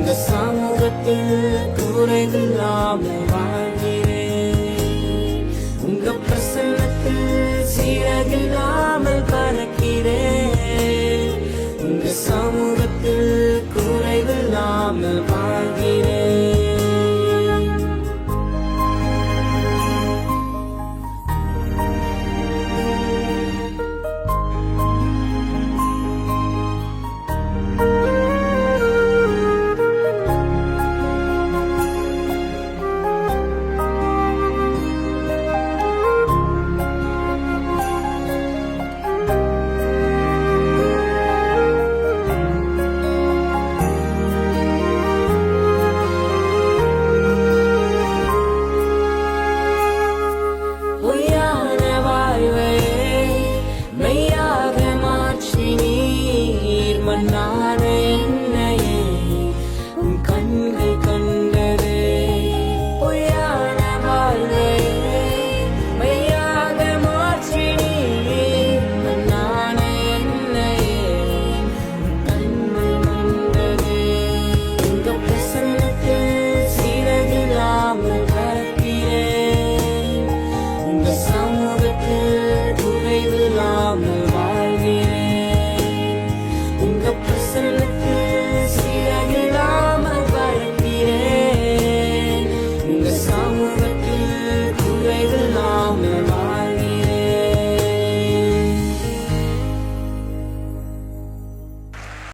உங்க சமூகத்தில் குறைவில்லாமல் வாழ்கிறேன். உங்க பிரசன்னத்தில் சீரகில்லாமல் பறக்கிறேன். உங்க சமூகத்தில் குறைவில்லாமல் வாழ்கிறேன். பொய்யான வாழ்வை மெய்யாக மாற்றி நீர் மண்ணான என்னையே உன் கண்கள் கண்டது. பொய்யான வாழ்வை மெய்யாக மாற்றி நீர் மண்ணான என்னையே உன் கண்கள் கண்டது. உங்க பிரசன்னத்தில் சீரகில்லாமல் பறக்கிறேன். உங்க